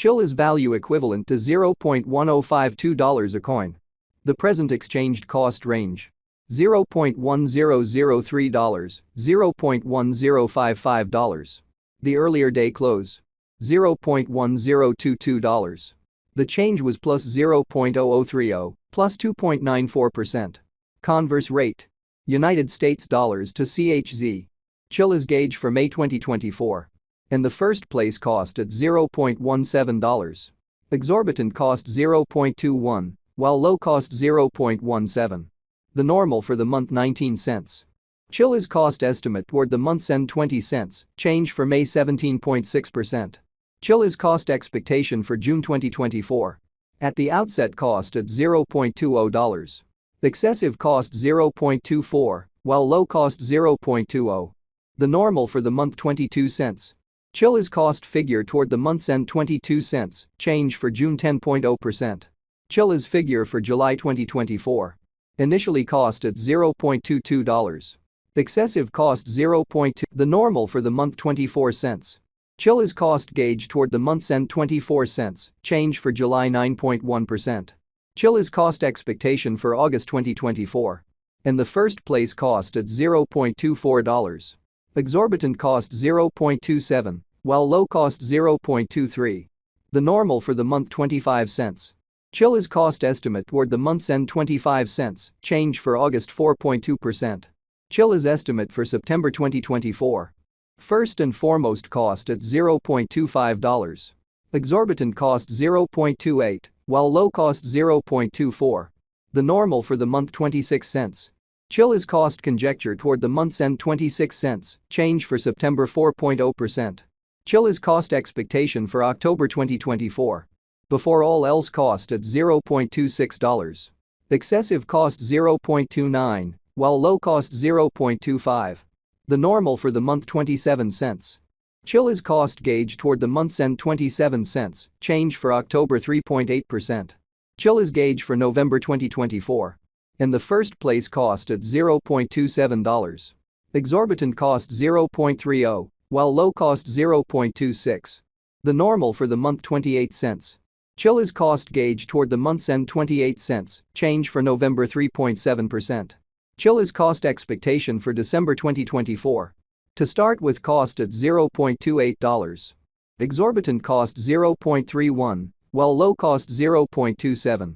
Chilliz value equivalent to $0.1052 a coin. The present exchanged cost range $0.1003, $0.1055. The earlier day close $0.1022. The change was plus 0.0030, plus 2.94%. Converse rate United States dollars to CHZ. Chilliz gauge for May 2024. In the first place cost at $0.17. Exorbitant cost 0.21, while low cost 0.17. The normal for the month 19 cents. Chilliz cost estimate toward the month's end 20 cents, change for May 17.6%. Chilliz cost expectation for June 2024. At the outset cost at $0.20. Excessive cost 0.24, while low cost 0.20. The normal for the month 22 cents. Chilliz cost figure toward the month's end 22 cents, change for June 10.0%. Chilliz figure for July 2024. Initially cost at $0.22. Excessive cost 0.2. The normal for the month 24 cents. Chilliz cost gauge toward the month's end 24 cents, change for July 9.1%. Chilliz cost expectation for August 2024. In the first place cost at $0.24. Exorbitant cost 0.27, while low cost 0.23. The normal for the month 25 cents. Chilliz cost estimate toward the month's end 25 cents, change for August 4.2%. Chilliz estimate for September 2024. First and foremost cost at $0.25. Exorbitant cost 0.28, while low cost 0.24. The normal for the month 26 cents. Chilliz cost conjecture toward the month's end 26 cents, change for September 4.0%. Chilliz cost expectation for October 2024. Before all else cost at $0.26. Excessive cost 0.29, while low cost 0.25. The normal for the month 27 cents. Chilliz cost gauge toward the month's end 27 cents, change for October 3.8%. Chilliz gauge for November 2024. In the first place cost at $0.27. Exorbitant cost 0.30, while low cost 0.26. The normal for the month 28 cents. Chilliz cost gauge toward the month's end 28 cents, change for November 3.7%. Chilliz cost expectation for December 2024. To start with cost at $0.28. Exorbitant cost 0.31, while low cost 0.27.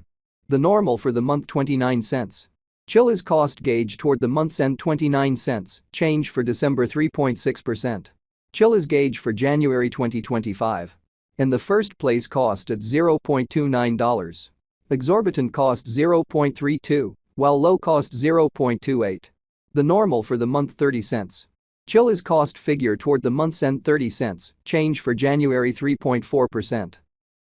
The normal for the month 29 cents. Chilliz cost gauge toward the month's end 29 cents, change for December 3.6%. Chilliz gauge for January 2025. In the first place cost at $0.29. Exorbitant cost 0.32, while low cost 0.28. The normal for the month 30 cents. Chilliz cost figure toward the month's end 30 cents, change for January 3.4%.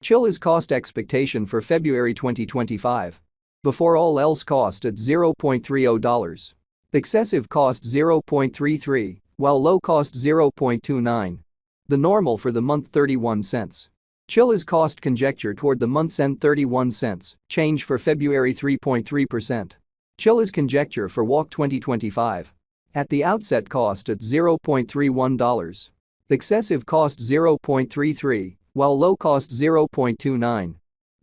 Chilliz cost expectation for February 2025. Before all else cost at $0.30. Excessive cost 0.33, while low cost 0.29. The normal for the month 31 cents. Chilliz cost conjecture toward the month's end 31 cents, change for February 3.3%. Chilliz conjecture for walk 2025. At the outset cost at $0.31. Excessive cost 0.33, while low cost 0.29.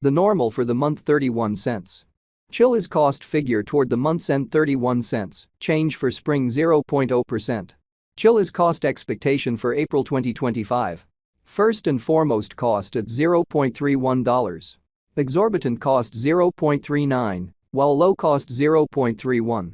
The normal for the month 31 cents. Chilliz cost figure toward the month's end 31 cents, change for spring 0.0%. Chilliz cost expectation for April 2025. First and foremost cost at $0.31. Exorbitant cost 0.39, while low cost 0.31.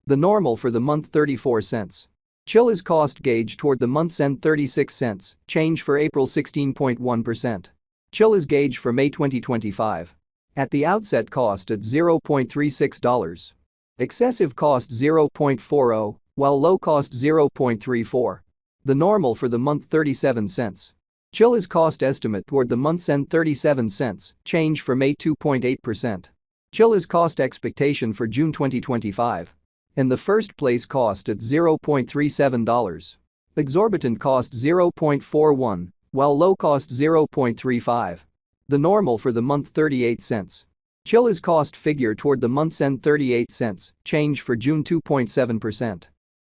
The normal for the month 34 cents. Chilliz cost gauge toward the month's end 36 cents, change for April 16.1%. Chilliz gauge for May 2025. At the outset cost at $0.36. Excessive cost 0.40, while low cost 0.34. The normal for the month 37 cents. Chilliz cost estimate toward the month's end 37 cents, change for May 2.8%. Chilliz cost expectation for June 2025. In the first place cost at $0.37. Exorbitant cost 0.41, while low cost 0.35. The normal for the month 38 cents. Chilliz cost figure toward the month's end 38 cents, change for June 2.7%.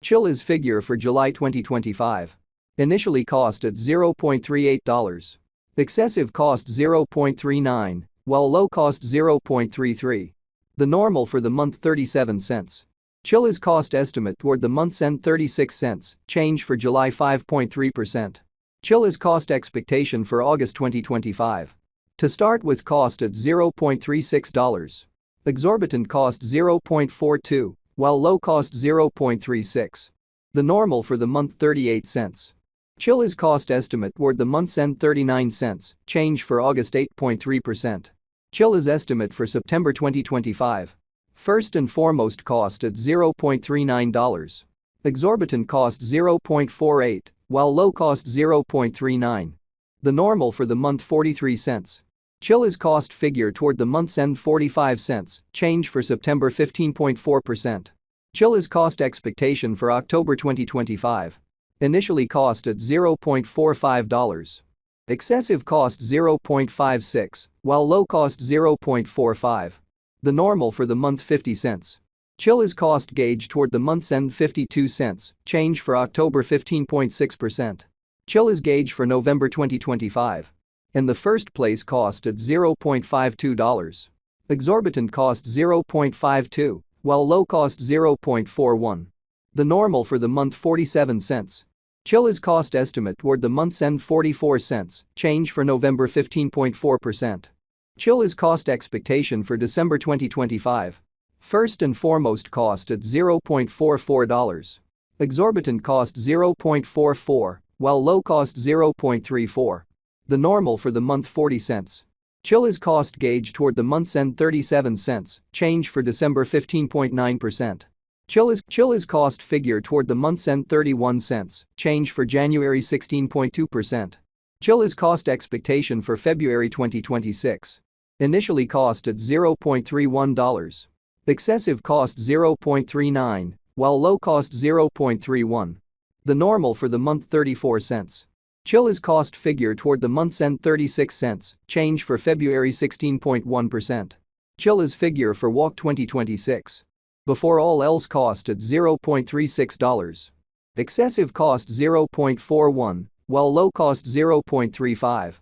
Chilliz figure for July 2025. Initially cost at $0.38. Excessive cost 0.39, while low cost 0.33. The normal for the month 37 cents. Chilliz cost estimate toward the month's end 36 cents, change for July 5.3%. Chilliz cost expectation for August 2025. To start with, cost at $0.36. Exorbitant cost 0.42, while low cost 0.36. The normal for the month 38 cents. Chilliz cost estimate toward the month's end 39 cents, change for August 8.3%. Chilliz estimate for September 2025. First and foremost, cost at $0.39. Exorbitant cost 0.48, while low cost 0.39. The normal for the month 43 cents. Chilliz cost figure toward the month's end 45 cents, change for September 15.4%. Chilliz cost expectation for October 2025. Initially cost at $0.45. Excessive cost 0.56, while low cost 0.45. The normal for the month 50 cents. Chilliz cost gauge toward the month's end 52 cents, change for October 15.6%. Chilliz gauge for November 2025. In the first place, cost at $0.52. Exorbitant cost 0.52, while low cost 0.41. The normal for the month 47 cents. Chilliz cost estimate toward the month's end 44 cents, change for November 15.4%. Chilliz cost expectation for December 2025. First and foremost, cost at $0.44. Exorbitant cost 0.44, while low cost 0.34. The normal for the month 40 cents. Chilliz cost gauge toward the month's end 37 cents, change for December 15.9%. Chilliz cost figure toward the month's end 31 cents, change for January 16.2%. Chilliz cost expectation for February 2026. Initially cost at $0.31. Excessive cost 0.39, while low cost 0.31. The normal for the month 34 cents. Chilliz cost figure toward the month's end 36 cents, change for February 16.1%. Chilliz figure for WAC 2026. Before all else, cost at $0.36. Excessive cost 0.41, while low cost 0.35.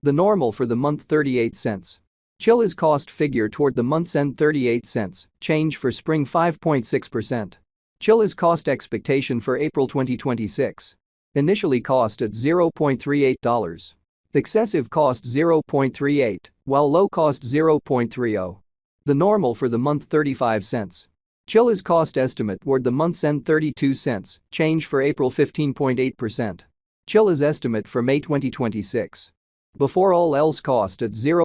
The normal for the month 38 cents. Chilliz cost figure toward the month's end 38 cents, change for spring 5.6%. Chilliz cost expectation for April 2026. Initially cost at $0.38. Excessive cost 0.38, while low cost 0.30. The normal for the month 35 cents. Chilliz cost estimate toward the month's end 32 cents, change for April 15.8%. Chilliz estimate for May 2026. Before all else, cost at 0.